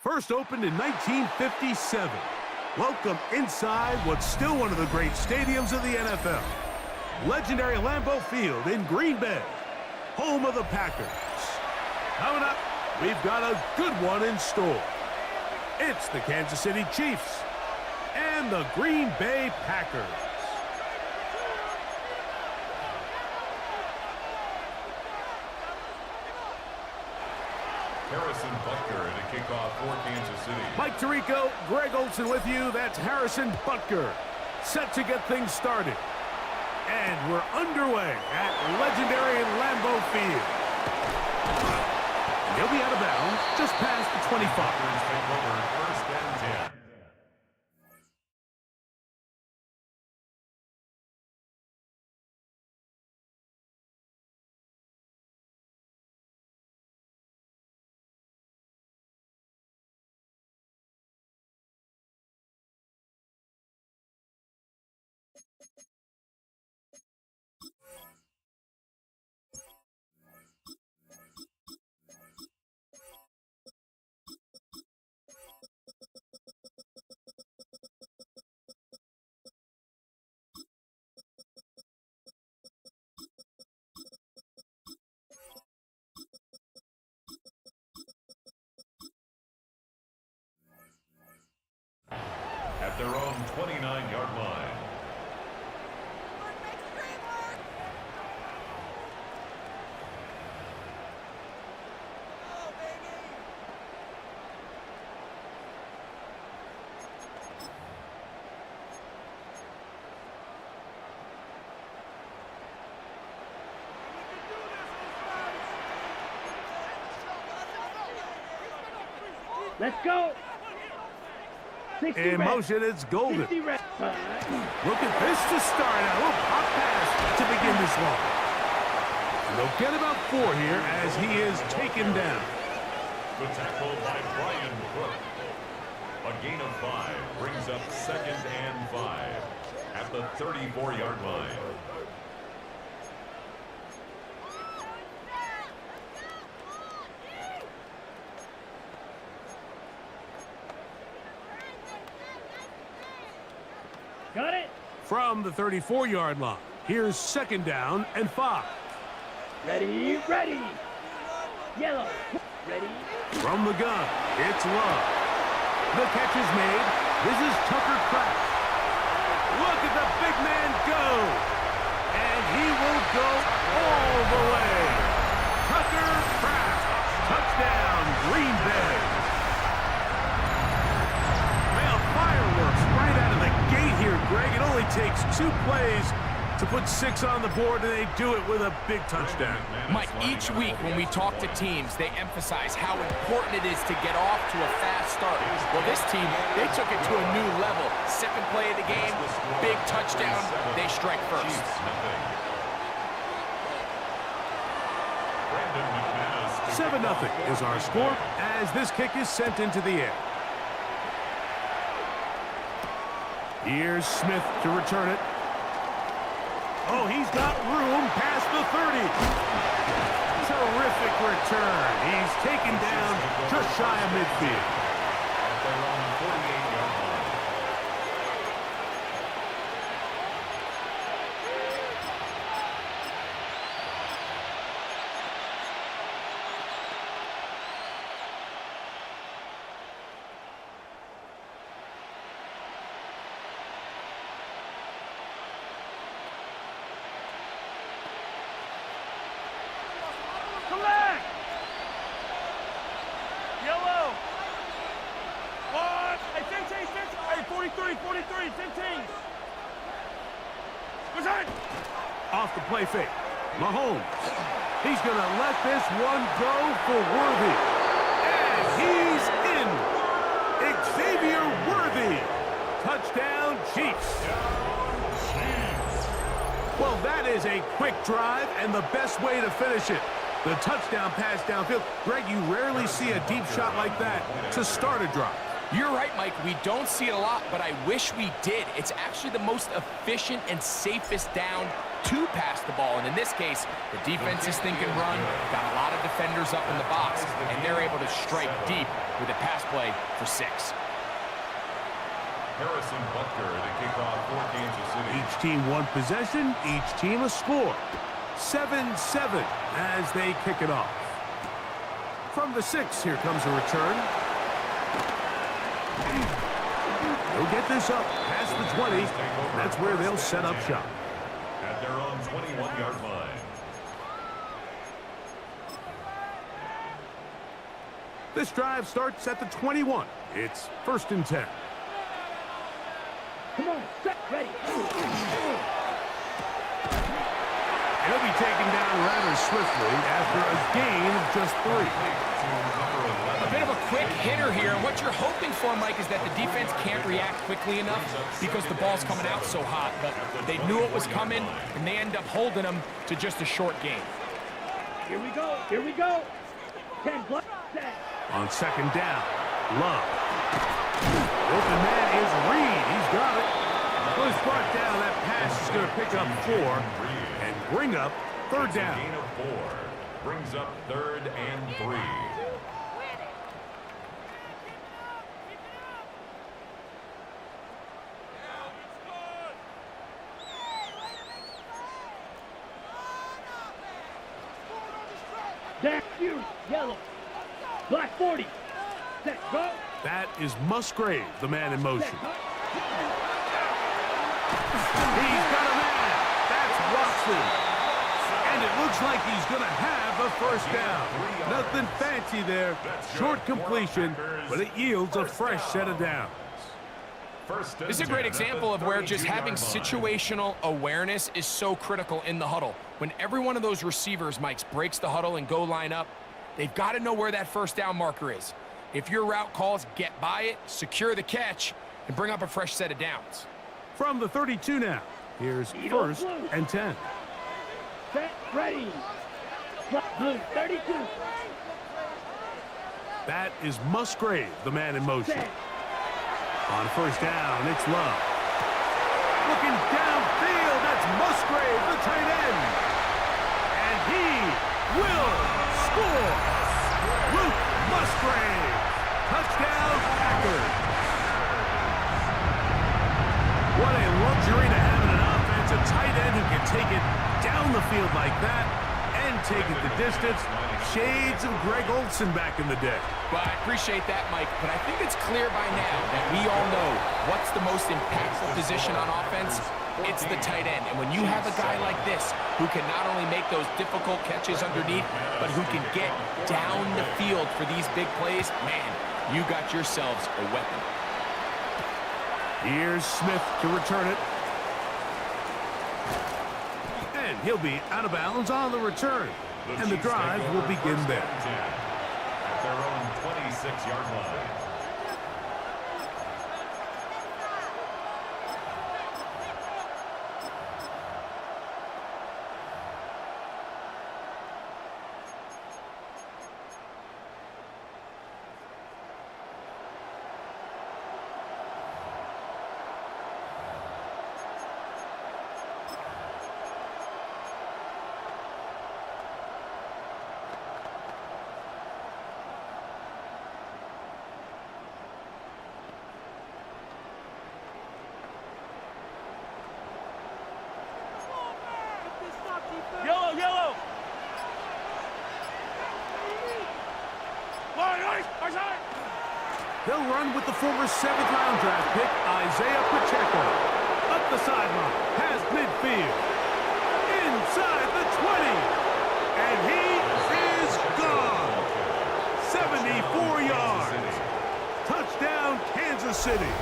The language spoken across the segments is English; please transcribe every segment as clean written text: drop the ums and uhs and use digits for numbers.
First opened in 1957. Welcome inside what's still one of the great stadiums of the NFL. Legendary Lambeau Field in Green Bay, home of the Packers. Coming up, we've got a good one in store. It's the Kansas City Chiefs and the Green Bay Packers. Harrison Butker in a kickoff for Kansas City. Mike Tirico, Greg Olson with you. That's Harrison Butker, set to get things started. And we're underway at legendary Lambeau Field. He'll be out of bounds just past the 25. Take over first and 10. At their own 29-yard line. Let's go. In motion, it's Golden. Look at this to start out. A little pop pass to begin this one. They'll get about 4 here as he is taken down. The tackle by Brian Cook. A gain of 5 brings up 2nd and 5 at the 34-yard line. Got it. From the 34-yard line, here's 2nd down and 5. Ready, ready. Yellow. Ready. From the gun, it's Love. The catch is made. This is Tucker Kraft. Look at the big man go. And he will go all the way. Tucker Kraft. Touchdown, Green Bay. Well, fireworks right out of the gate here, Greg. It only takes 2 plays to put 6 on the board, and they do it with a big touchdown. Mike, each week when we talk to teams, they emphasize how important it is to get off to a fast start. Well, this team, they took it to a new level. 2nd play of the game, big touchdown, they strike first. 7-0 is our score as this kick is sent into the air. Here's Smith to return it. Oh, he's got room past the 30. Terrific return. He's taken down just shy of midfield. At their own 48-yard line. Come back. Yellow. What? Hey, 15, 15. Hey, 43, 43, 15. What's that? Off the play fake. Mahomes. He's going to let this one go for Worthy. And he's in. Xavier Worthy. Touchdown, Chiefs. Well, that is a quick drive and the best way to finish it. The touchdown pass downfield. Greg, you rarely see a deep shot like that to start a drive. You're right, Mike. We don't see it a lot, but I wish we did. It's actually the most efficient and safest down to pass the ball. And in this case, the defense is thinking run, got a lot of defenders up in the box, and they're able to strike deep with a pass play for 6. Harrison Butker to kick off for Kansas City. Each team one possession, each team a score. 7-7 as they kick it off. From the 6, here comes a return. They'll get this up past the 20. That's where they'll set up shop. At their own 21-yard line. This drive starts at the 21. It's 1st and 10. Come on, set, ready. He'll be taken down rather swiftly after a gain of just 3. A bit of a quick hitter here. What you're hoping for, Mike, is that the defense can't react quickly enough because the ball's coming out so hot. But they knew it was coming, and they end up holding them to just a short gain. Here we go, here we go. 10 plus, set. On 2nd down, Love. Open man is Reed. He's got it. First brought down, that pass is going to pick up 4 and bring up 3rd down. Gain of 4 brings up 3rd and 3. Back, you, yellow. Black 40. Set, go. That is Musgrave, the man in motion. Set, go. He's got a man. That's Watson. And it looks like he's going to have a 1st down. Nothing fancy there. Short completion, but it yields a fresh set of downs. This is a great example of where just having situational awareness is so critical in the huddle. When every one of those receivers, Mike, breaks the huddle and go line up, they've got to know where that 1st down marker is. If your route calls, get by it, secure the catch, and bring up a fresh set of downs. From the 32 now, here's 1st and 10. Set, ready. Black, blue, 32. That is Musgrave, the man in motion. Set. On 1st down, it's Love. Looking downfield, that's Musgrave, the tight end. And he will score. Luke Musgrave. Touchdown, Packers. What a luxury to having an offense, a tight end who can take it down the field like that and take it the distance. Shades of Greg Olsen back in the day. Well, I appreciate that, Mike, but I think it's clear by now that we all know what's the most impactful position on offense. It's the tight end. And when you have a guy like this who can not only make those difficult catches underneath, but who can get down the field for these big plays, man, you got yourselves a weapon. Here's Smith to return it. And he'll be out of bounds on the return. And the drive will begin there. At their own 26-yard line. Yellow, yellow! They'll run with the former 7th-round draft pick, Isaiah Pacheco. Up the sideline, past midfield. Inside the 20. And he is gone. 74 yards. Touchdown, Kansas City.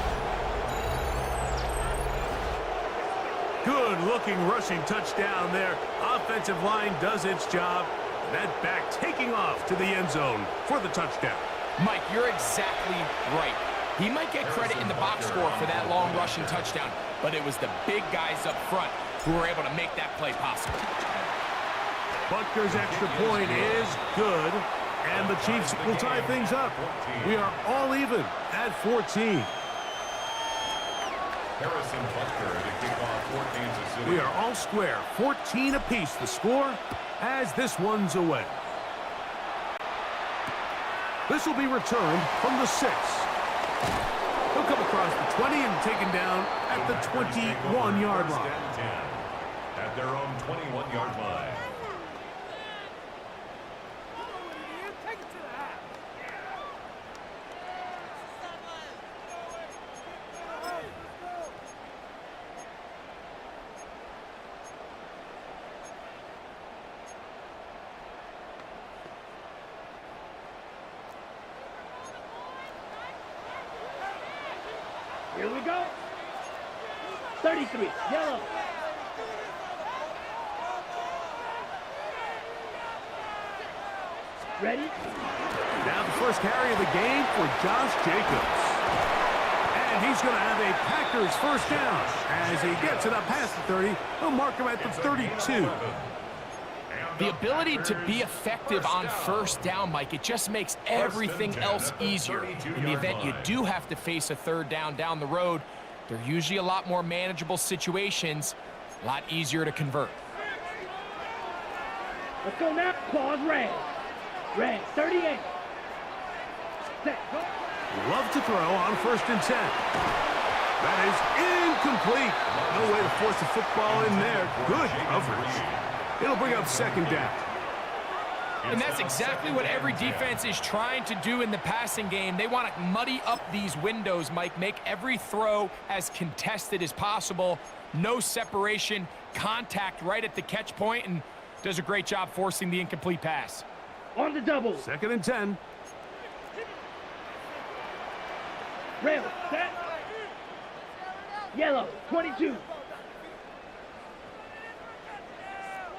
Good-looking rushing touchdown there. Offensive line does its job. That back taking off to the end zone for the touchdown. Mike, you're exactly right. He might get credit in the box score for that long rushing touchdown, but it was the big guys up front who were able to make that play possible. Butker's extra point is good, and the Chiefs will tie things up. We are all even at 14. Harrison Butker to kick off for Kansas City. We are all square, 14 apiece the score as this one's away. This will be returned from the 6. He'll come across the 20 and taken down at the 21-yard line. At their own 21-yard line. Here we go. 33, yellow. Ready? Now the first carry of the game for Josh Jacobs. And he's going to have a Packers first down. As he gets it up past the 30, they'll mark him at the 32. The ability to be effective on first down, Mike, it just makes everything else easier. In the event you do have to face a third down the road, they're usually a lot more manageable situations, a lot easier to convert. Let's go now. Pause, red. Red, 38. Set, go. Love to throw on 1st and 10. That is incomplete. No way to force the football in there. Good coverage. It'll bring up 2nd down. And that's exactly what every defense is trying to do in the passing game. They want to muddy up these windows, Mike, make every throw as contested as possible. No separation, contact right at the catch point, and does a great job forcing the incomplete pass. On the double. 2nd and 10. Rail, set. Yellow, 22.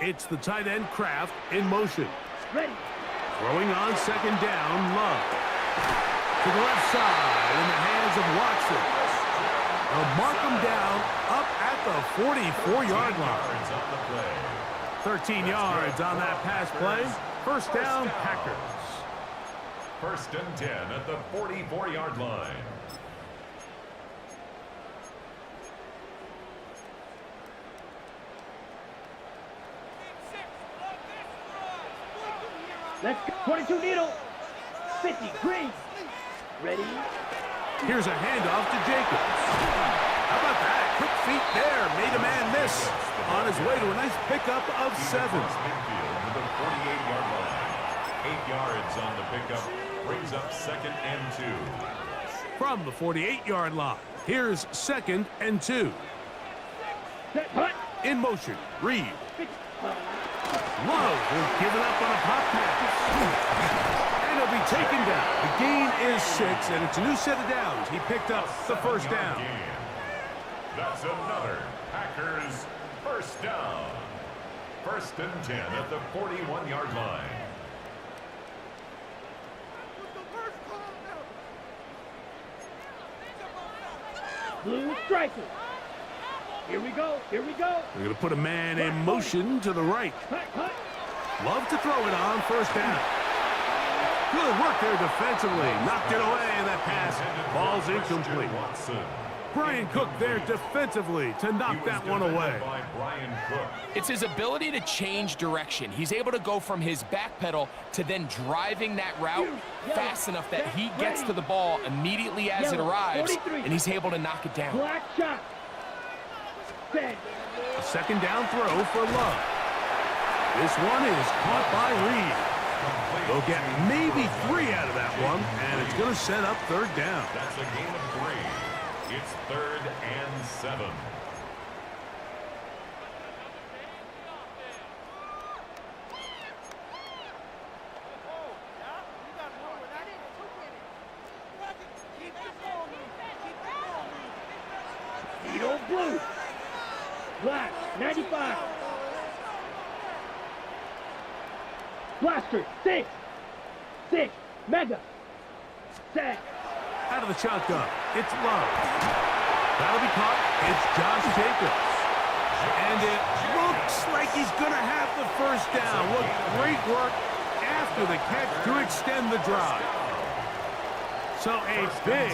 It's the tight end Kraft in motion. Ready. Throwing on 2nd down, Love. To the left side in the hands of Watson. They'll mark him down up at the 44-yard line. 13 yards on that pass play. First down, Packers. 1st and 10 at the 44-yard line. Let's go. 22 needle. 50 green. Ready. Here's a handoff to Jacobs. How about that? Quick feet there. Made a man miss. On his way to a nice pickup of 7. Midfield to the 48-yard line. 8 yards on the pickup. Brings up 2nd and 2. From the 48-yard line, here's 2nd and 2. In motion, Reed. Love will give it up on a pop pass. And he'll be taken down. The gain is 6, and it's a new set of downs. He picked up the first down. That's another Packers first down. 1st and 10 at the 41-yard line. Blue striker. Here we go. Here we go. They're going to put a man in motion to the right. Love to throw it on 1st down. Good work there defensively. Knocked it away, and that pass. Ball's incomplete. Brian Cook there defensively to knock that one away. It's his ability to change direction. He's able to go from his back pedal to then driving that route fast enough that he gets to the ball immediately as it arrives, and he's able to knock it down. Black shot. A 2nd down throw for Love. This one is caught by Reed. They'll get maybe 3 out of that one, and it's going to set up 3rd down. That's a gain of 3. It's 3rd and 7. Vito blue. Black, 95. Blaster, 6. Mega. Set. Out of the shotgun, it's Love. That'll be caught. It's Josh Jacobs. And it looks like he's going to have the first down. Look, great work after the catch to extend the drive. So a big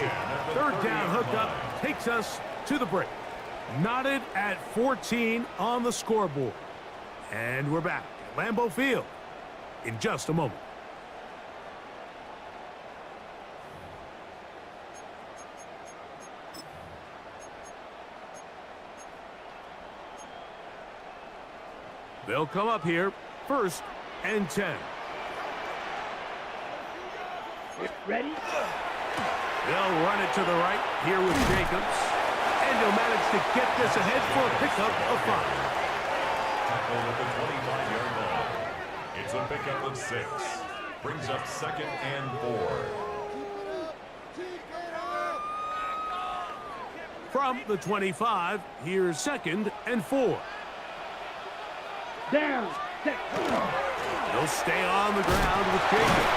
3rd down hookup takes us to the break. Knotted at 14 on the scoreboard. And we're back at Lambeau Field in just a moment. They'll come up here, 1st and 10. Ready? They'll run it to the right here with Jacobs. And he'll manage to get this ahead for a pickup of 5. Tackle at the 25-yard line. It's a pickup of 6. Brings up 2nd and 4. From the 25, here's 2nd and 4. Down. They'll stay on the ground with Jacobs.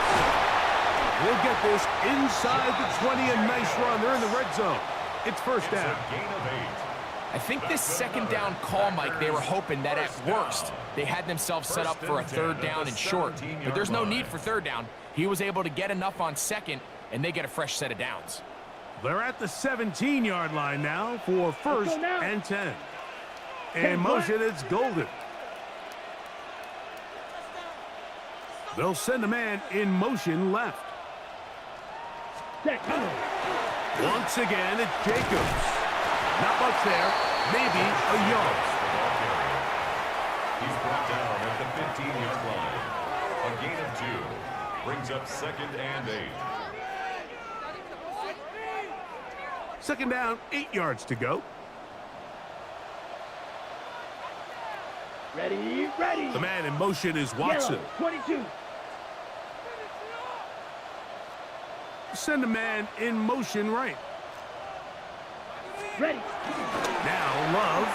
He'll get this inside the 20, a nice run. They're in the red zone. It's 1st down. Gain of 8. I think this 2nd down call, Mike, they were hoping that at worst they had themselves set up for a 3rd down and short. But there's no need for 3rd down. He was able to get enough on 2nd, and they get a fresh set of downs. They're at the 17-yard line now for 1st and 10. In motion, it's Golden. They'll send a man in motion left. Once again, it's Jacobs. Not much there. Maybe a yard. He's brought down at the 15-yard line. A gain of 2. Brings up 2nd and 8. 2nd down, 8 yards to go. Ready. The man in motion is Watson. Yellow, 22. Send a man in motion right. Ready. Now Love.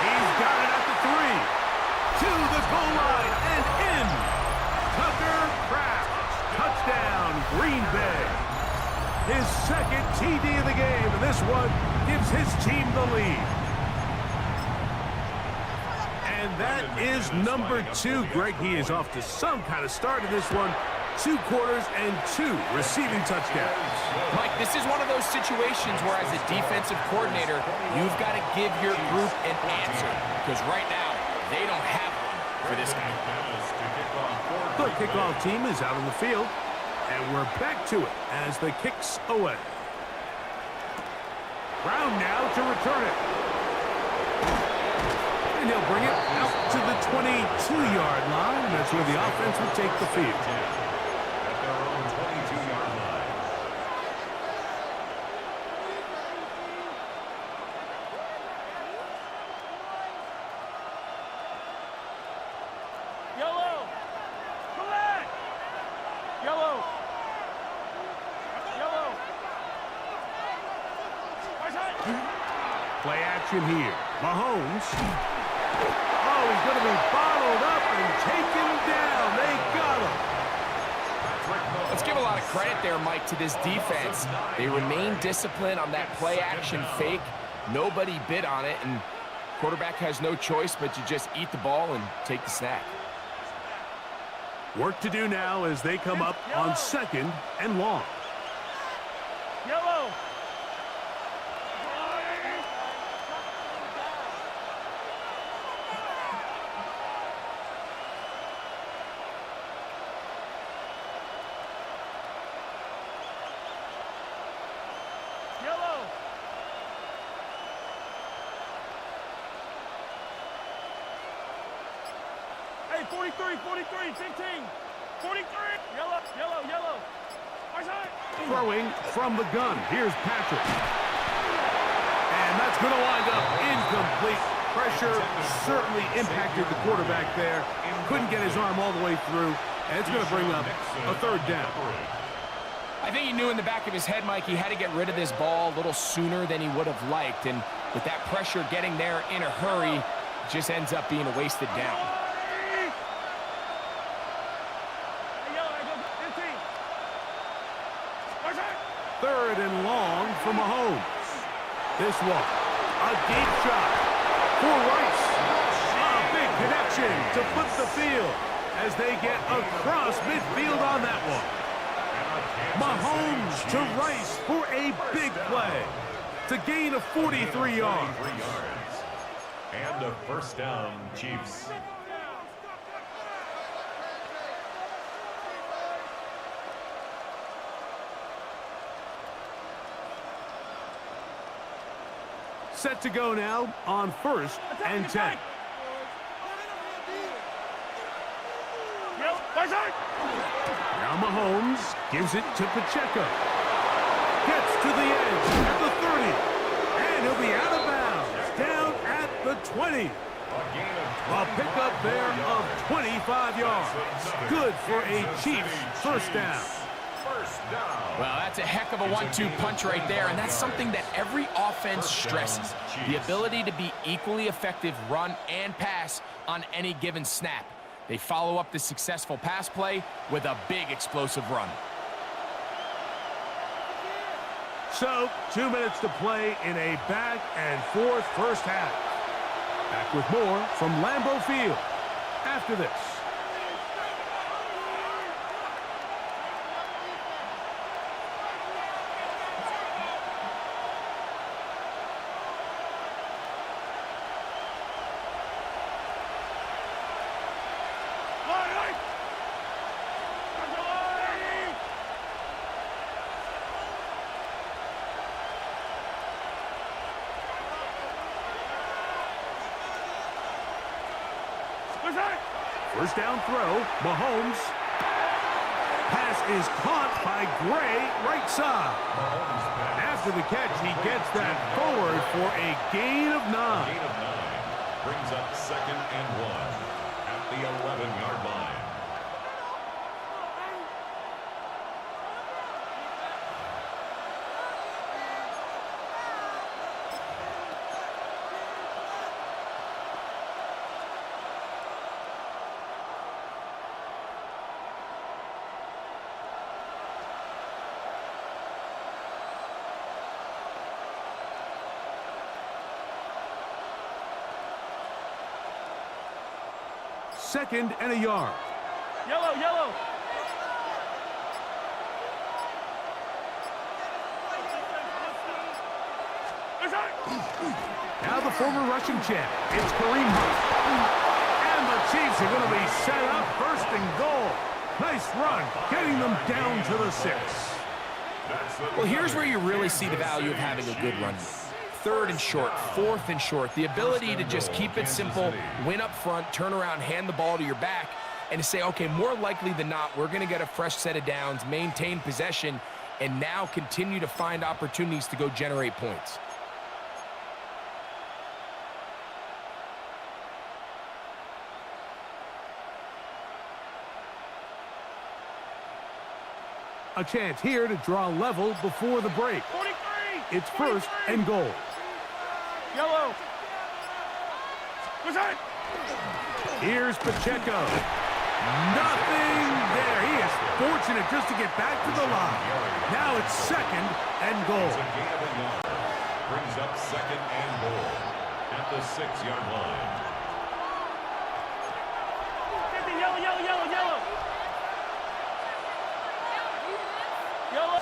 He's got it at the 3. To the goal line and in. Tucker Kraft. Touchdown, Green Bay. His 2nd TD of the game, and this one gives his team the lead. And that is number 2, Greg. He is off to some kind of start in this one. 2 quarters and 2 receiving touchdowns. Mike, this is one of those situations where as a defensive coordinator, you've got to give your group an answer. Because right now, they don't have one for this guy. The kickoff team is out on the field. And we're back to it as the kick's away. Brown now to return it. And he'll bring it out to the 22-yard line. That's where the offense will take the field. At their own 22-yard line. Yellow. Collect. Yellow. Yellow. Play action here. Mahomes. Oh, he's going to be bottled up and taken down. They got him. Let's give a lot of credit there, Mike, to this defense. They remain disciplined on that play action fake. Nobody bit on it, and quarterback has no choice but to just eat the ball and take the snap. Work to do now as they come up on 2nd and long. Yellow. Yellow. Hey, 43, 43, 15, 43. Yellow, yellow, yellow. Throwing from the gun. Here's Patrick. And that's going to wind up incomplete. Pressure certainly impacted the quarterback there. Couldn't get his arm all the way through. And it's going to bring up a 3rd down. I think he knew in the back of his head, Mike, he had to get rid of this ball a little sooner than he would have liked. And with that pressure getting there in a hurry, it just ends up being a wasted down. 3rd and long for Mahomes. This one, a deep shot for Rice. A big connection to flip the field as they get across midfield on that one. Mahomes to Rice for a big play to gain a 43 yards. And a 1st down, Chiefs. Set to go now on 1st and 10. Now Mahomes gives it to Pacheco. Gets to the edge at the 30. And he'll be out of bounds. Down at the 20. A pickup there of 25 yards. Good for a Chiefs 1st down. Well, that's a heck of a 1-2 punch right there, and that's something that every offense stresses. The ability to be equally effective run and pass on any given snap. They follow up the successful pass play with a big explosive run. So, 2 minutes to play in a back and forth 1st half. Back with more from Lambeau Field after this. First down throw, Mahomes. Pass is caught by Gray, right side. After the catch, he gets that forward for a gain of 9. Gain of 9 brings up 2nd and 1 at the 11-yard line. Second and a yard. Yellow, yellow. Now the former Russian champ, it's Kareem Hunt. And the Chiefs are going to be set up 1st and goal. Nice run, getting them down to the 6. Well, here's where you really see the value of having a good run. 3rd and short, 4th and short. The ability to just keep it simple, win up front, turn around, hand the ball to your back, and to say, okay, more likely than not, we're going to get a fresh set of downs, maintain possession, and now continue to find opportunities to go generate points. A chance here to draw level before the break. 43. It's 1st and goal. Yellow. What's that? Here's Pacheco. Nothing there. He is fortunate just to get back to the line. Now it's 2nd and goal. It's a gain of a yard. Brings up 2nd and goal at the 6-yard line. 50, yellow, yellow, yellow, yellow. Yellow.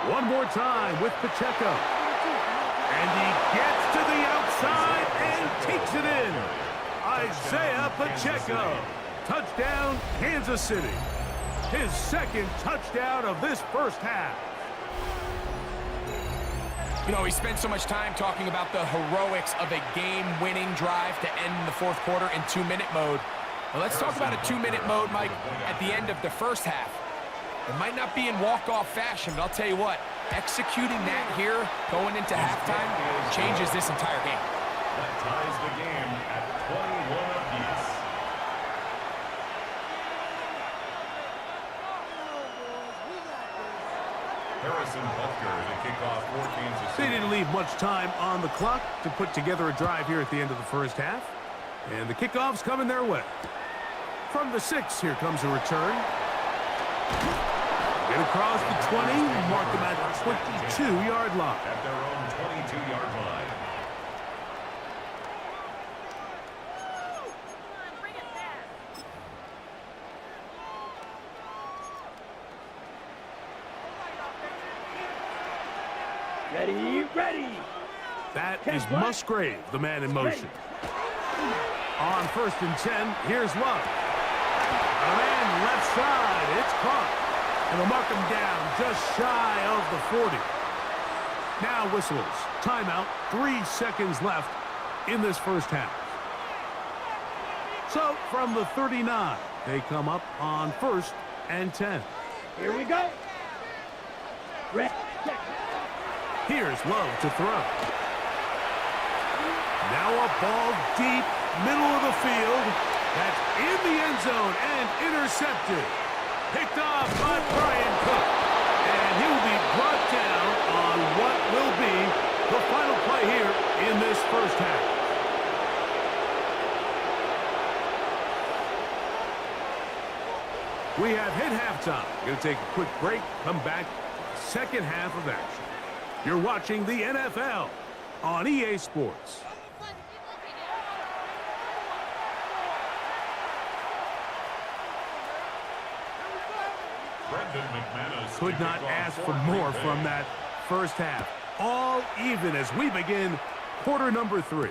One more time with Pacheco. And he gets to the outside and takes it in. Isaiah Pacheco. Touchdown, Kansas City. His 2nd touchdown of this first half. You know, we spent so much time talking about the heroics of a game-winning drive to end the 4th quarter in 2-minute mode. Well, let's talk about a 2-minute mode, Mike, at the end of the first half. It might not be in walk-off fashion, but I'll tell you what, executing that here, going into halftime, changes this entire game. That ties the game at 21 apiece. Harrison Butker to kick off for Kansas City. They didn't leave much time on the clock to put together a drive here at the end of the first half. And the kickoff's coming their way. From the 6, here comes a return. Get across the 20, mark them at the 22-yard line. At their own 22-yard line. Ready, ready. That is Musgrave, the man in motion. On 1st and 10, here's Love. A man left side, it's caught. And they'll mark him down just shy of the 40. Now whistles. Timeout, 3 seconds left in this first half. So from the 39, they come up on 1st and 10. Here we go. Red. Here's Love to throw. Now a ball deep, middle of the field. That's in the end zone and intercepted. Picked off by Brian Cook. And he will be brought down on what will be the final play here in this first half. We have hit halftime. Going to take a quick break, come back, second half of action. You're watching the NFL on EA Sports. Could not ask for more from that first half. All even as we begin quarter number 3.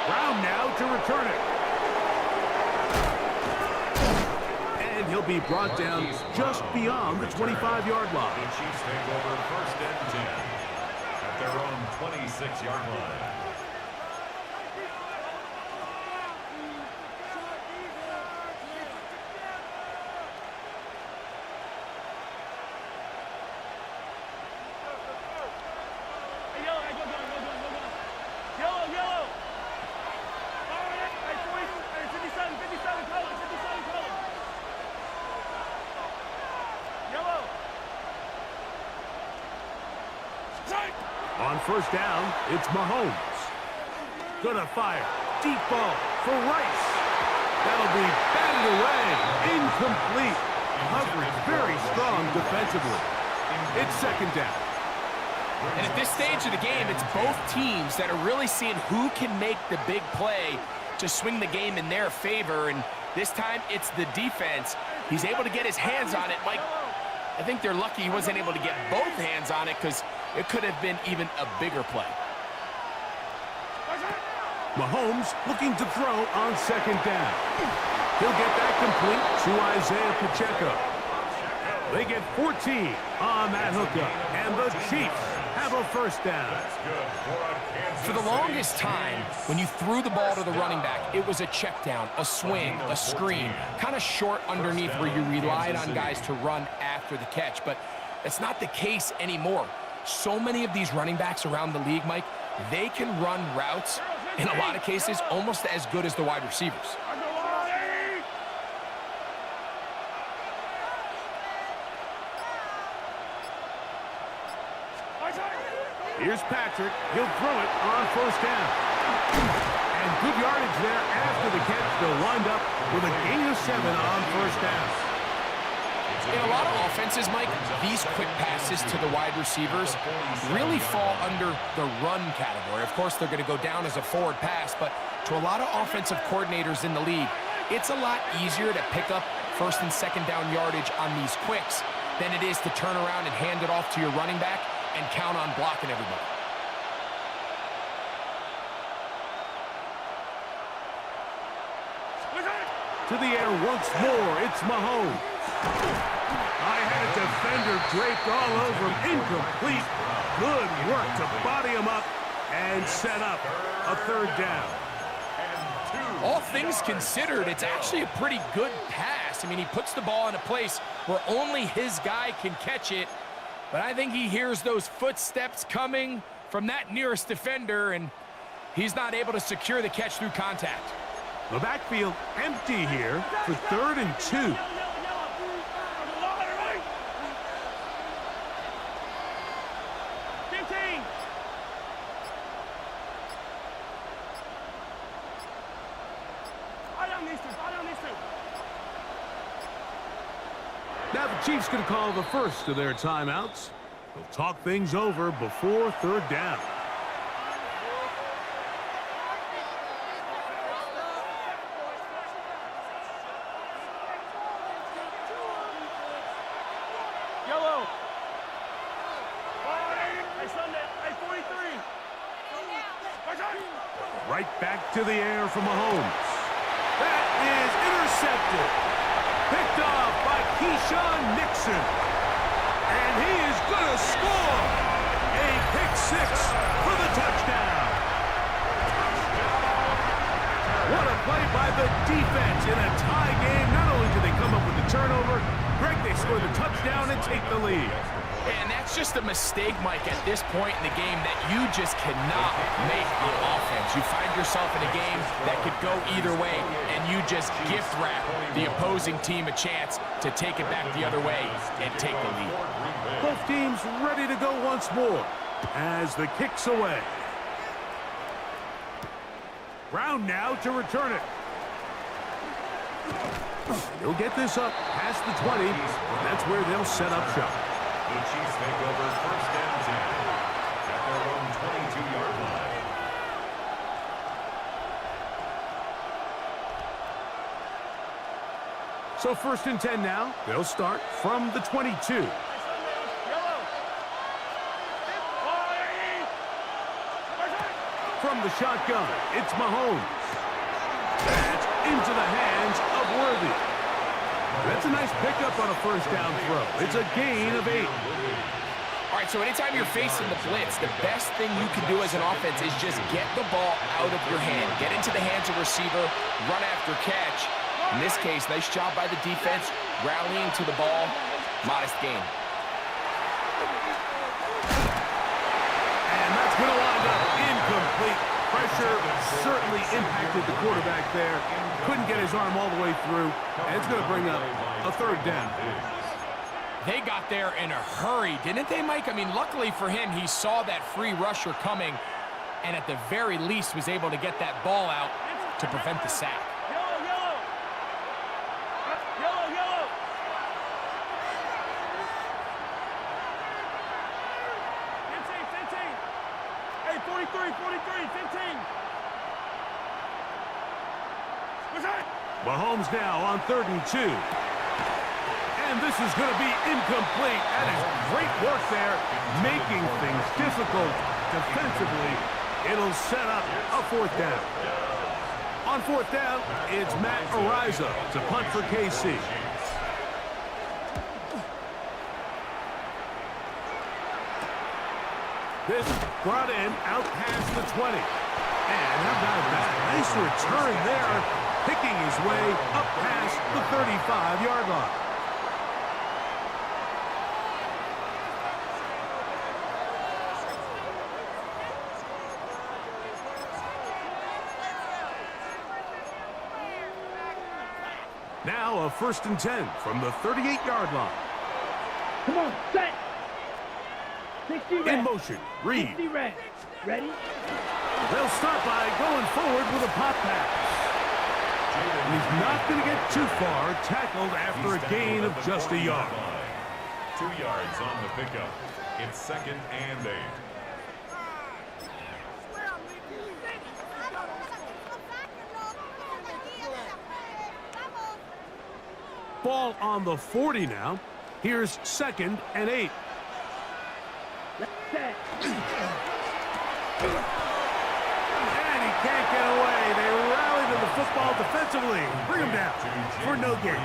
Brown now to return it. And he'll be brought down just beyond the 25-yard line. The Chiefs take over 1st and 10 at their own 26-yard line. On 1st down, it's Mahomes. Gonna fire. Deep ball for Rice. That'll be batted away. Incomplete. Coverage very strong defensively. It's 2nd down. And at this stage of the game, it's both teams that are really seeing who can make the big play to swing the game in their favor. And this time, it's the defense. He's able to get his hands on it. Mike, I think they're lucky he wasn't able to get both hands on it because it could have been even a bigger play. Mahomes looking to throw on 2nd down. He'll get that complete to Isaiah Pacheco. They get 14 on that hookup, and the Chiefs have have a first down. For the longest time, when you threw the ball to the running back, it was a check down, a swing, a screen, kind of short underneath where you relied on guys to run after the catch. But that's not the case anymore. So many of these running backs around the league, Mike, they can run routes, in a lot of cases, almost as good as the wide receivers. Here's Patrick. He'll throw it on first down. And good yardage there after the catch. They'll wind up with a gain of 7 on first down. In a lot of offenses, Mike, these quick passes to the wide receivers really fall under the run category. Of course, they're going to go down as a forward pass, but to a lot of offensive coordinators in the league, it's a lot easier to pick up first and second down yardage on these quicks than it is to turn around and hand it off to your running back and count on blocking everybody. To the air once more, it's Mahomes. I had a defender draped all over him, incomplete. Good work to body him up and set up a third down. All things considered, it's actually a pretty good pass. I mean, he puts the ball in a place where only his guy can catch it, but I think he hears those footsteps coming from that nearest defender, and he's not able to secure the catch through contact. The backfield empty here for 3rd and 2. Now the Chiefs going to call the first of their timeouts. They'll talk things over before 3rd down. Yellow. Hey, Sunday. Hey, 43. Right back to the air from Mahomes. That is intercepted. Picked off by Keyshawn Nixon. And he is going to score. A pick 6 for the touchdown. What a play by the defense in a tie game. Not only did they come up with the turnover, Greg, they score the touchdown and take the lead. And that's just a mistake, Mike, at this point in the game that you just cannot make on offense. You find yourself in a game that could go either way, and you just gift wrap the opposing team a chance to take it back the other way and take the lead. Both teams ready to go once more as the kick's away. Brown now to return it. He'll get this up past the 20, and that's where they'll set up shop. The Chiefs take over 1st and 10 at their own 22-yard line. So 1st and 10 now. They'll start from the 22. From the shotgun, it's Mahomes. That's into the hands of Worthy. That's a nice pickup on a 1st down throw. It's a gain of 8. All right, so anytime you're facing the blitz, the best thing you can do as an offense is just get the ball out of your hand. Get into the hands of receiver, run after catch. In this case, nice job by the defense, rallying to the ball. Modest gain. And that's going to wind up incomplete. Pressure certainly impacted the quarterback there. Couldn't get his arm all the way through. And it's going to bring up a 3rd down. They got there in a hurry, didn't they, Mike? I mean, luckily for him, he saw that free rusher coming and at the very least was able to get that ball out to prevent the sack. Mahomes now on 3rd and 2. And this is going to be incomplete. That is great work there, making things difficult defensively. It'll set up a 4th down. On 4th down, it's Matt Ariza to punt for KC. This brought in out past the 20. And how about that? Nice return there, picking his way up past the 35-yard line. Now a 1st and 10 from the 38-yard line. Come on, set. 60 red. In motion, Reed. 60 red. Ready? They'll start by going forward with a pop pass. And he's not going to get too far, tackled after a gain of just a yard. 2 yards on the pickup. It's 2nd and 8. Ball on the 40 now. Here's 2nd and 8. Set. And he can't get away. They rally to the football defensively. Bring him down for no gain.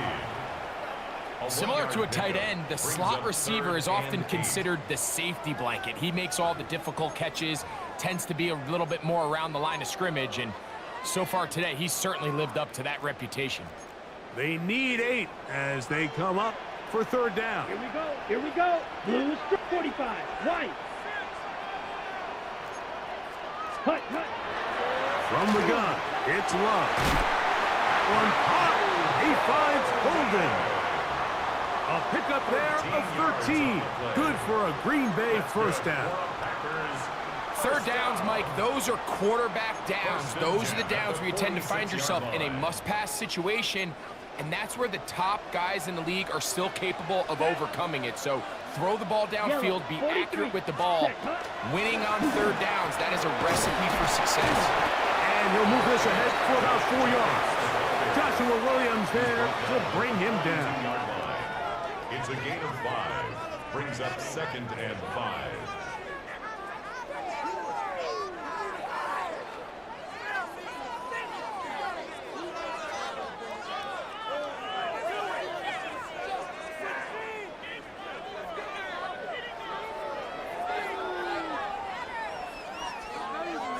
Similar to a tight end, the slot receiver is often considered the safety blanket. He makes all the difficult catches, tends to be a little bit more around the line of scrimmage, and so far today, he's certainly lived up to that reputation. They need 8 as they come up for 3rd down. Here we go. Here we go. Blue is 45. White. Hut, hut. From the gun, it's Love. That one caught. He finds Golden. A pickup there of 13. Good for a Green Bay 1st down. 3rd downs, Mike, those are quarterback downs. Those are the downs where you tend to find yourself in a must-pass situation, and that's where the top guys in the league are still capable of overcoming it. So throw the ball downfield, be accurate with the ball. Winning on 3rd downs, that is a recipe for success. And he'll move this ahead for about 4 yards. Joshua Williams there to bring him down. It's a gain of 5. Brings up 2nd and 5.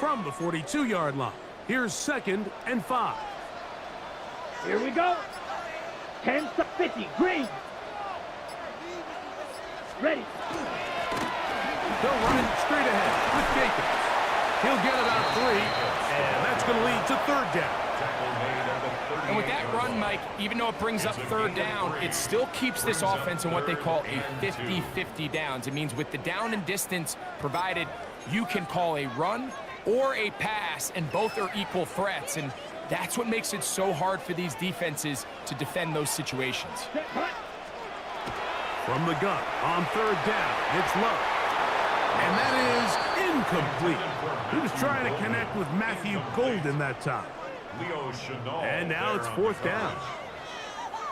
From the 42-yard line, here's 2nd and 5. Here we go. 10 to 50. Green. Ready. They'll run it straight ahead with Jacobs. He'll get it on 3, and that's going to lead to 3rd down. And with that run, Mike, even though it brings up 3rd down, it still keeps this offense in what they call a 50-50 downs. It means with the down and distance provided, you can call a run or a pass, and both are equal threats. And that's what makes it so hard for these defenses to defend those situations. From the gun on 3rd down, it's Love. And that is incomplete. He was trying to connect with Matthew Golden that time. And now it's 4th down.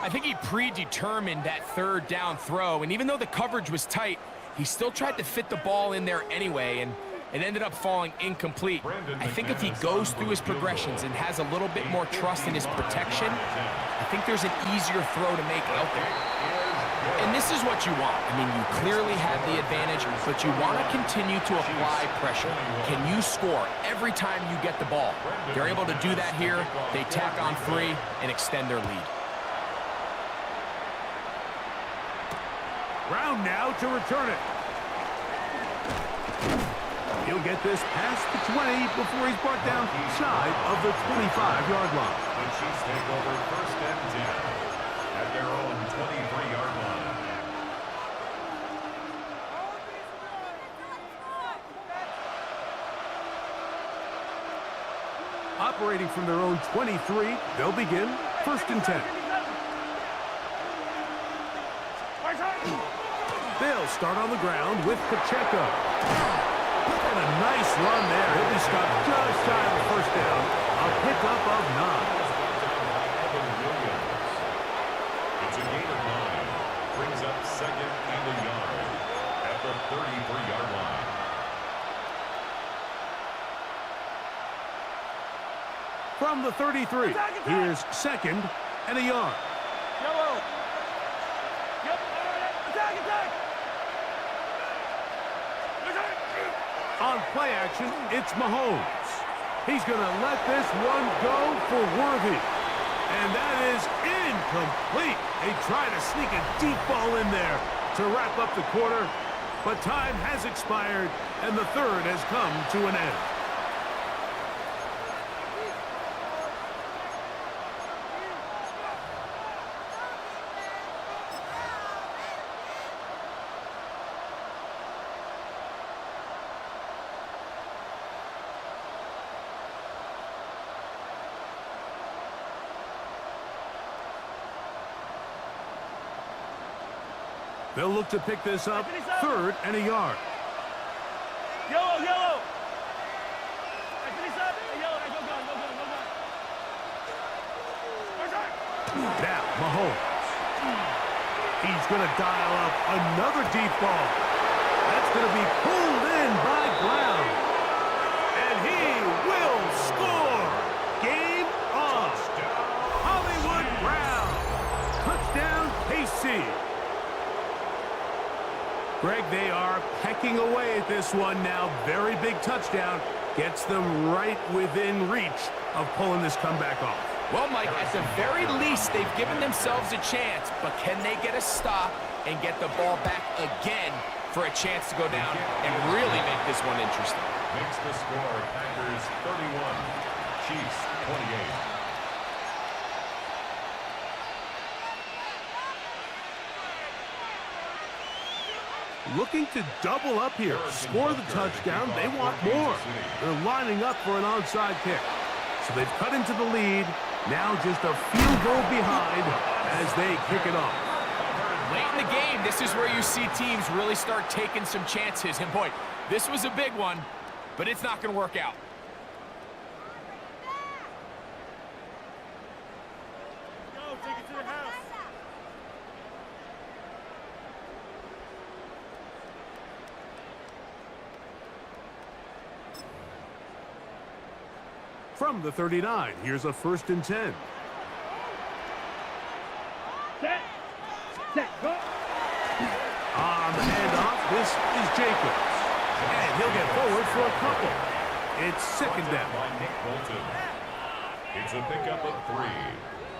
I think he predetermined that 3rd down throw, and even though the coverage was tight, he still tried to fit the ball in there anyway, and it ended up falling incomplete. I think if he goes through his progressions and has a little bit more trust in his protection, I think there's an easier throw to make out there. And this is what you want. I mean, you clearly have the advantage, but you want to continue to apply pressure. Can you score every time you get the ball? They're able to do that here. They tack on 3 and extend their lead. Brown now to return it. He'll get this past the 20 before he's brought down side of the 25-yard line. The Chiefs take over 1st and 10 at their own 23-yard line. Operating from their own 23, they'll begin 1st and 10. They'll start on the ground with Pacheco. And a nice run there. He'll be stopped just shy of the 1st down. A pickup of 9. It's a gain of 9. Brings up 2nd and a yard at the 33-yard line. From the 33, here's 2nd and a yard. Yellow. Yep. Attack, attack. On play action, it's Mahomes. He's going to let this one go for Worthy. And that is incomplete. They try to sneak a deep ball in there to wrap up the quarter, but time has expired, and the third has come to an end. They'll look to pick this up, third and a yard. Yellow, yellow. Finish up. Yellow, go gun, go gun, go gun. Now, Mahomes. He's going to dial up another deep ball. That's going to be pulled in by Brown. And he will score. Game on. Hollywood Brown. Touchdown, KC. Greg, they are pecking away at this one now. Very big touchdown. Gets them right within reach of pulling this comeback off. Well, Mike, at the very least, they've given themselves a chance, but can they get a stop and get the ball back again for a chance to go down and really make this one interesting? Makes the score Packers 31, Chiefs 28. Looking to double up here. Score the touchdown. They want more. They're lining up for an onside kick. So they've cut into the lead. Now just a field goal behind as they kick it off. Late in the game, this is where you see teams really start taking some chances. And boy, this was a big one, but it's not going to work out. Go, take it to the house. From the 39, here's a 1st and 10. Set. Set. Go. On the handoff, this is Jacobs. And he'll get forward for a couple. It's 2nd down. By Nick Bolton. It's a pickup of 3.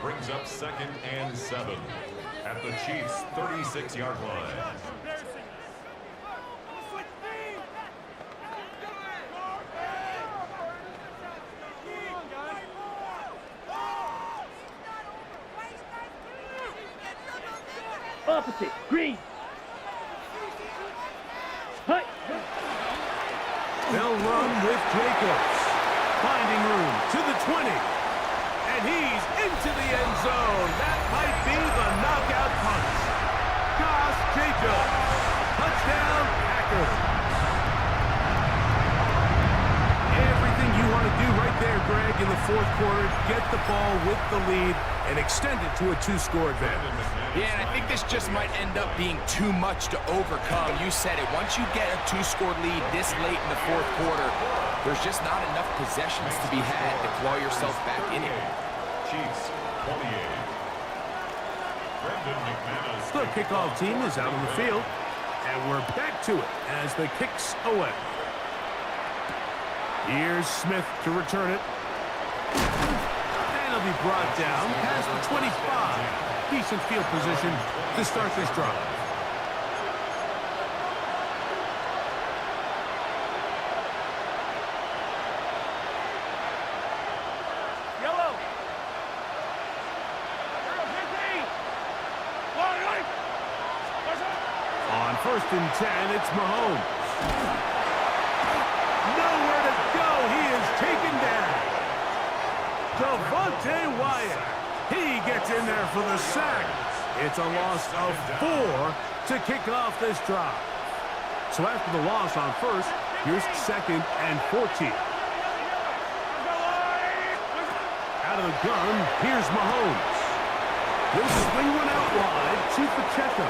Brings up 2nd and 7 at the Chiefs' 36-yard line. Opposite. Green. Hut. They'll run with Jacobs. Finding room to the 20. And he's into the end zone. That might be the knockout punch. Josh Jacobs. Touchdown, Packers. Everything you want to do right there, Greg, in the 4th quarter. Get the ball with the lead and extend it to a 2-score advantage. Yeah, and I think this just might end up being too much to overcome. You said it. Once you get a 2-score lead this late in the 4th quarter, there's just not enough possessions to be had to claw yourself back in it. Chiefs 28. Brendan McManus. The kickoff team is out on the field, and we're back to it as the kick's away. Here's Smith to return it. And he'll be brought down past the 25. Decent field position to start this drive. Yellow. On 1st and 10, it's Mahomes. Nowhere to go. He is taken down. Devontae Wyatt. He gets in there for the sack. It's a loss of 4 to kick off this drive. So after the loss on 1st, here's 2nd and 14. Out of the gun, here's Mahomes. He'll swing one out wide to Pacheco.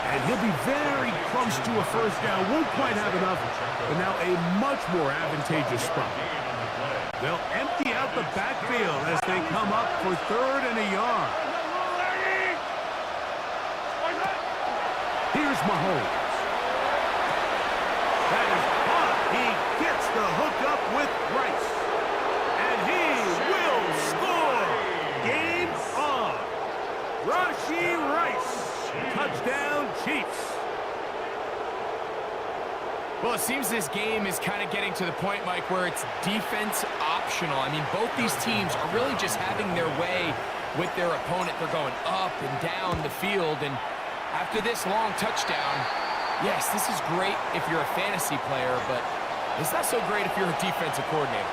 And he'll be very close to a 1st down. Won't quite have enough, but now a much more advantageous spot. They'll empty out the backfield as they come up for 3rd and a yard. Here's Mahomes. That is caught. He to hook up with Rice. And he will score! Game on! Rashee Rice! Touchdown, Chiefs! Well, it seems this game is kind of getting to the point, Mike, where it's defense optional. I mean, both these teams are really just having their way with their opponent. They're going up and down the field, and after this long touchdown, yes, this is great if you're a fantasy player, but it's not so great if you're a defensive coordinator.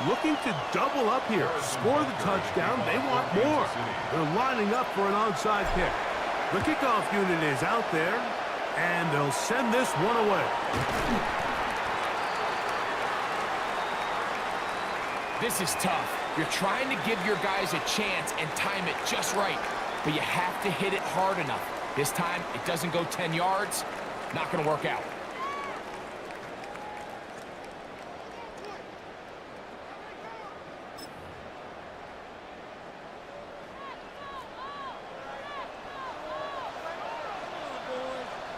Looking to double up here. Score the touchdown. They want more. They're lining up for an onside kick. The kickoff unit is out there, and they'll send this one away. This is tough. You're trying to give your guys a chance and time it just right, but you have to hit it hard enough. This time, it doesn't go 10 yards. Not going to work out.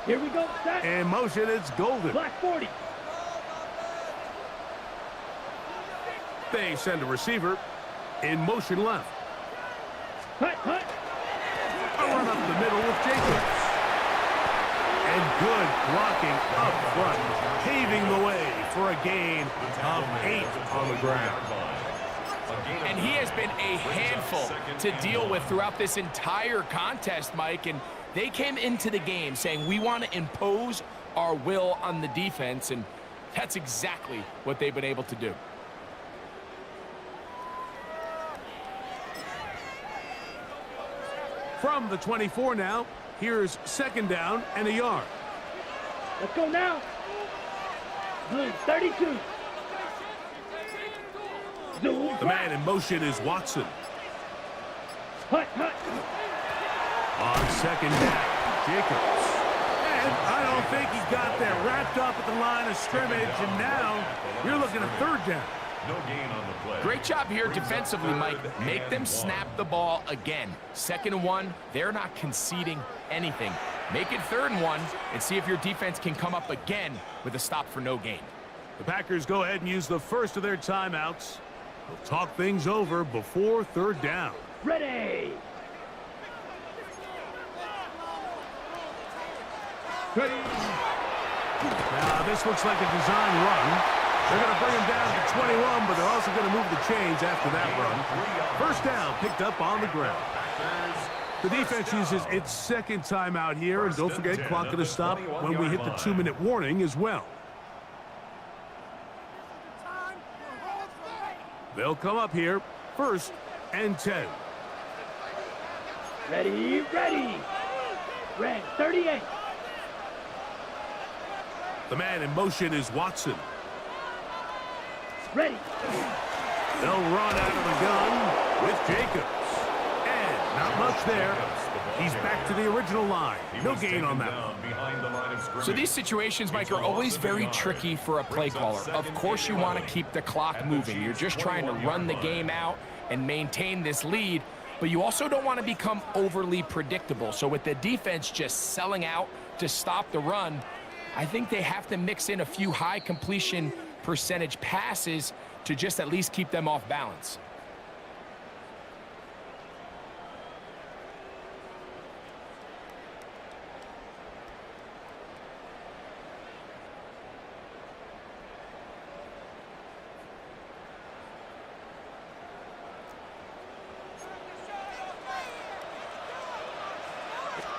Here we go, set. In motion, it's Golden. Black 40. They send a receiver. In motion left. Hut, hut. A run up the middle with Jacobs. And good blocking up front, paving the way for a gain of 8 on the ground. And he has been a handful to deal with throughout this entire contest, Mike. And they came into the game saying, we want to impose our will on the defense, and that's exactly what they've been able to do. From the 24 now, here's second down and a yard. Let's go now. Blue 32. Zoom. The man in motion is Watson. Hut, hut. On second down, Jacobs. And I don't think he got there. Wrapped up at the line of scrimmage, and now you're looking at third down. No gain on the play. Great job here defensively, Mike. Make them snap the ball again. 2nd and 1, they're not conceding anything. Make it 3rd and 1 and see if your defense can come up again with a stop for no gain. The Packers go ahead and use the first of their timeouts. They'll talk things over before third down. Ready. Ready. Now, this looks like a design run. They're going to bring him down to 21, but they're also going to move the chains after that run. First down, picked up on the ground. The defense uses its second timeout here, and don't forget, clock going to stop when we hit the 2-minute warning as well. They'll come up here, 1st and 10. Ready, ready. Red 38. The man in motion is Watson. Ready. They'll run out of the gun with Jacobs. And not much there. He's back to the original line. No gain on that. So these situations, Mike, are always very tricky for a play caller. Of course you want to keep the clock moving. You're just trying to run the game out and maintain this lead, but you also don't want to become overly predictable. So with the defense just selling out to stop the run, I think they have to mix in a few high completion percentage passes to just at least keep them off balance.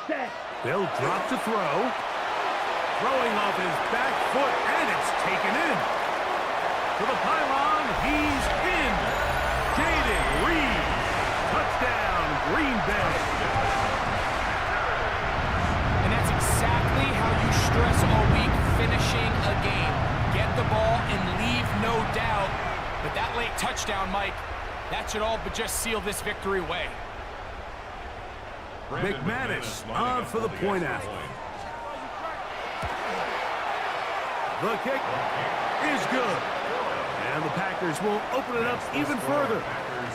Set. They'll drop to throw. Throwing off his back foot, and it's taken in. To the pylon, he's in. Jaden Reed. Touchdown, Green Bay. And that's exactly how you stress all week finishing a game. Get the ball and leave no doubt. But that late touchdown, Mike, that should all but just seal this victory away. McManus on for the point after. The kick is good. And the Packers will open it up even further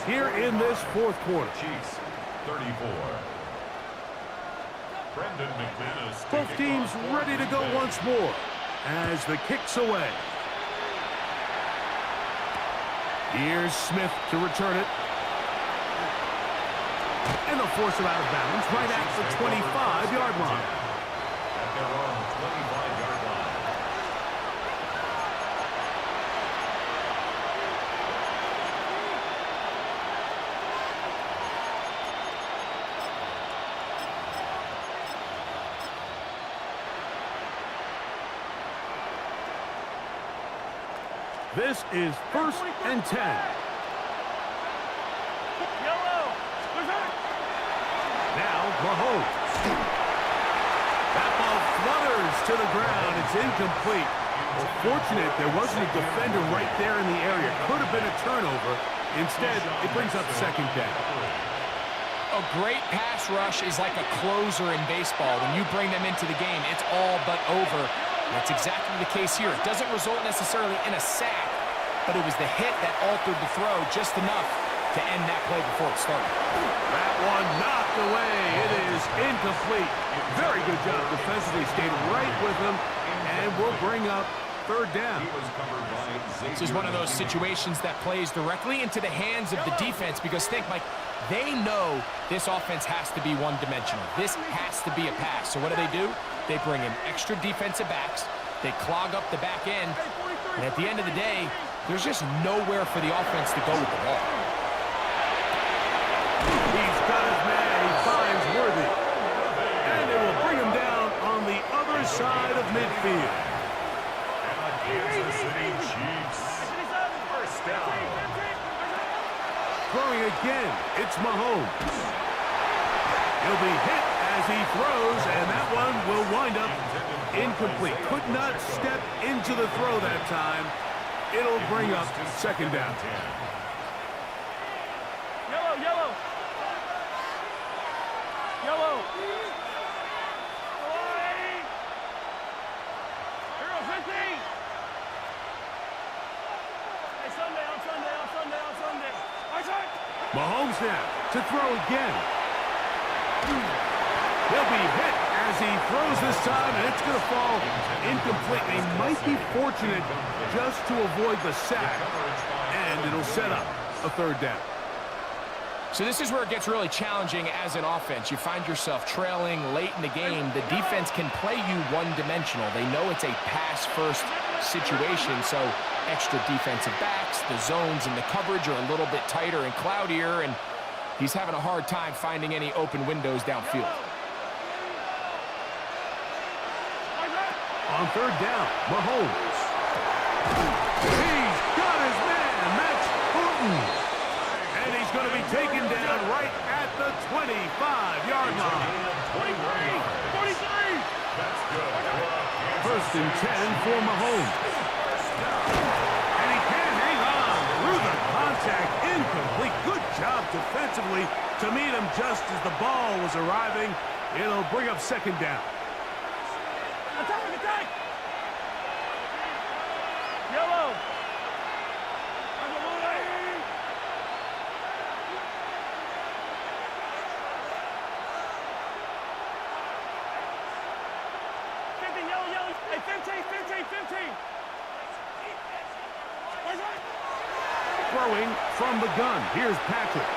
here in this fourth quarter. Chiefs 34. Both teams ready to go once more as the kick's away. Here's Smith to return it. And they'll force him out of bounds right at the 25-yard line. At their own 25-yard line. This is 1st and 10. Now Mahomes. That ball flutters to the ground. It's incomplete. Well, fortunate there wasn't a defender right there in the area. Could have been a turnover. Instead, it brings up 2nd down. A great pass rush is like a closer in baseball. When you bring them into the game, it's all but over. That's exactly the case here. It doesn't result necessarily in a sack, but it was the hit that altered the throw just enough to end that play before it started. That one knocked away. It is incomplete. Very good job defensively. Stayed right with him, and will bring up 3rd down. This is one of those situations that plays directly into the hands of the defense because think, Mike, they know this offense has to be one-dimensional. This has to be a pass. So what do? They bring in extra defensive backs. They clog up the back end. And at the end of the day, there's just nowhere for the offense to go with the ball. He's got his man. He finds Worthy. And they will bring him down on the other side of midfield. And the Kansas City Chiefs. 1st down. Throwing again, it's Mahomes. He'll be hit as he throws, and that one will wind up incomplete. Could not step into the throw that time. It'll bring up 2nd down. Yellow, yellow. Yellow. Hero 15. Hey, Sunday, on Sunday, on Sunday, on Sunday. Mahomes now to throw again. He'll be hit as he throws this time, and it's going to fall incomplete. They might be fortunate just to avoid the sack, and it'll set up a 3rd down. So this is where it gets really challenging as an offense. You find yourself trailing late in the game. The defense can play you one-dimensional. They know it's a pass-first situation, so extra defensive backs, the zones and the coverage are a little bit tighter and cloudier, and he's having a hard time finding any open windows downfield. On 3rd down, Mahomes. He's got his man, Max Houghton. And he's going to be taken down right at the 25-yard line. 43. That's good. 1st and 10 for Mahomes. And he can't hang on through the contact. Incomplete. Good job defensively to meet him just as the ball was arriving. It'll bring up 2nd down. Attack, attack. Yellow. Yellow. Hey, 15. Throwing from the gun. Here's Patrick.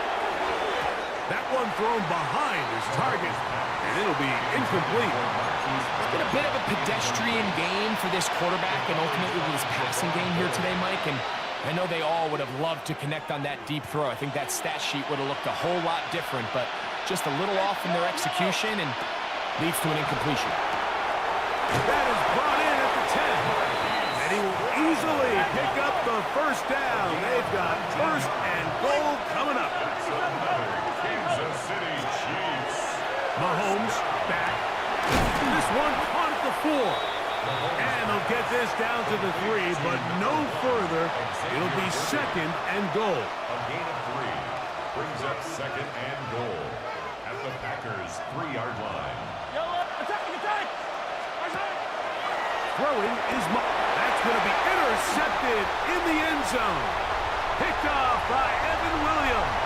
That one thrown behind his target, and it'll be incomplete. It's been a bit of a pedestrian game for this quarterback and ultimately this passing game here today, Mike. And I know they all would have loved to connect on that deep throw. I think that stat sheet would have looked a whole lot different, but just a little off in their execution and leads to an incompletion. That is brought in at the 10. And he will easily pick up the 1st down. They've got 1st and goal coming up. Kansas City Chiefs. Mahomes back. This one caught at the 4. And they'll get this down to the 3, but no further. It'll be 2nd and goal. A gain of 3 brings up 2nd and goal at the Packers' 3-yard line. Yellow. Attack. Throwing is that's going to be intercepted in the end zone. Picked off by Evan Williams.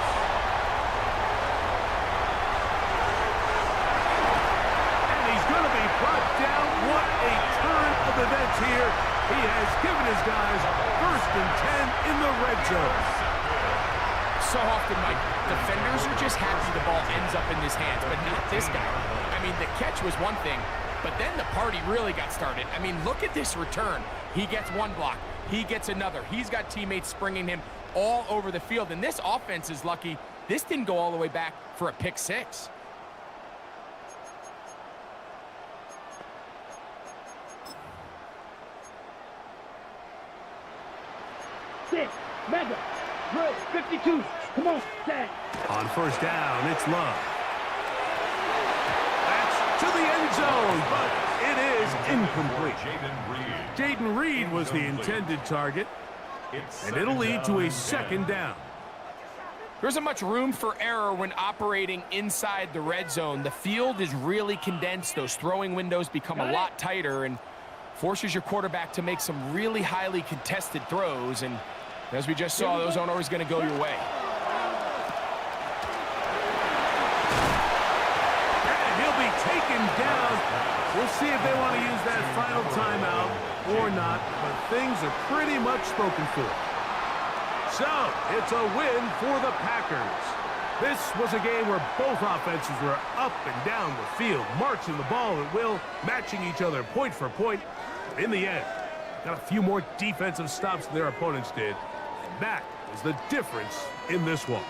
often, Mike, defenders are just happy the ball ends up in his hands, but not this guy. I mean, the catch was one thing, but then the party really got started. I mean, look at this return. He gets one block. He gets another. He's got teammates springing him all over the field, and this offense is lucky this didn't go all the way back for a pick six. Six, mega, drill, 52. Come on, set. On first down, it's Love. That's to the end zone, but it is incomplete. Jaden Reed was the intended target, and it'll lead to a second down. There isn't much room for error when operating inside the red zone. The field is really condensed. Those throwing windows become a lot tighter and forces your quarterback to make some really highly contested throws. And as we just saw, those aren't always going to go your way. And he'll be taken down. We'll see if they want to use that final timeout or not, but things are pretty much spoken for. So, it's a win for the Packers. This was a game where both offenses were up and down the field, marching the ball at will, matching each other point for point. In the end, got a few more defensive stops than their opponents did. And that was the difference in this one.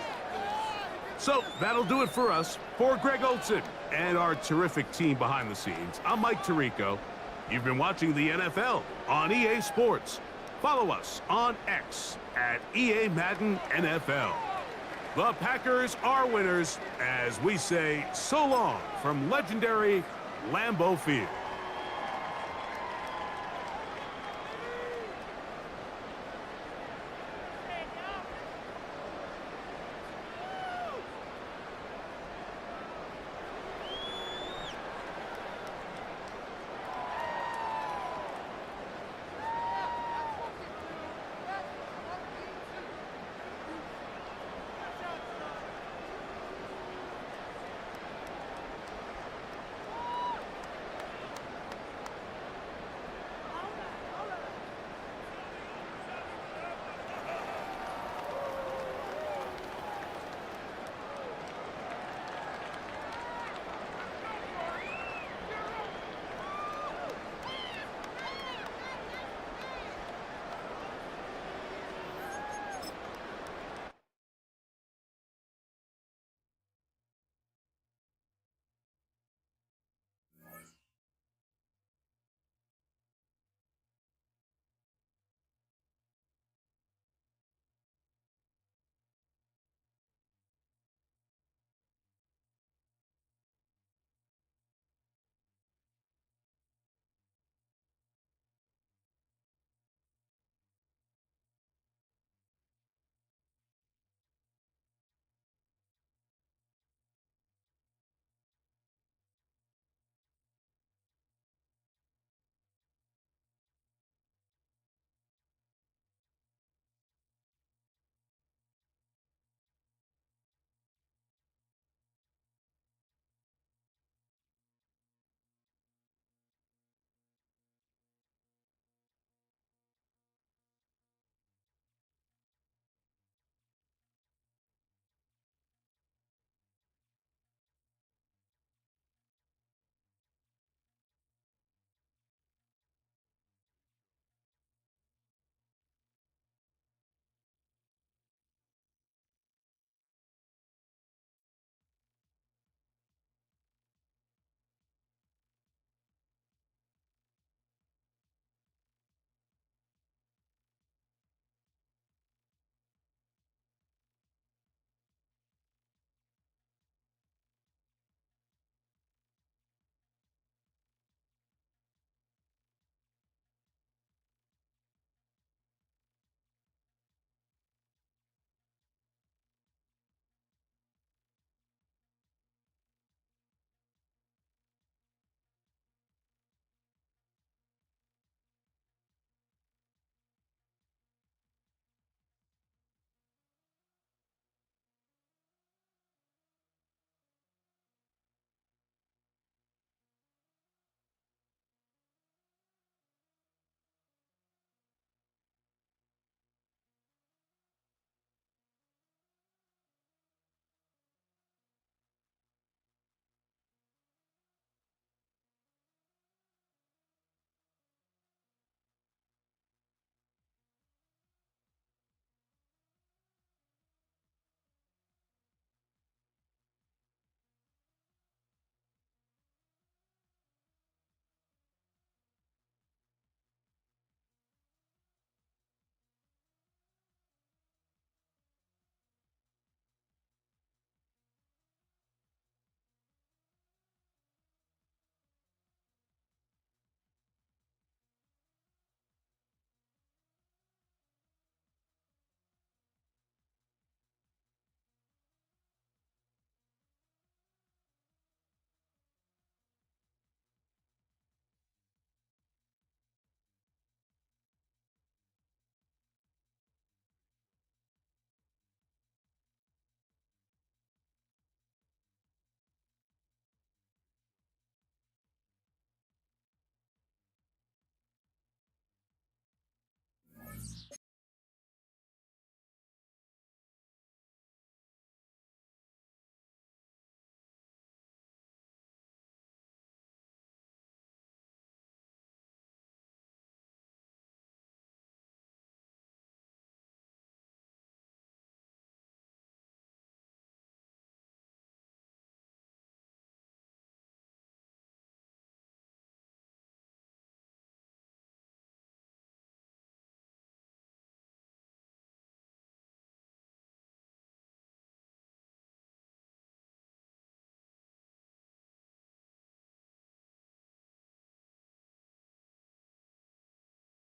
So, that'll do it for us. For Greg Olson and our terrific team behind the scenes, I'm Mike Tirico. You've been watching the NFL on EA Sports. Follow us on X at EA Madden NFL. The Packers are winners as we say so long from legendary Lambeau Field.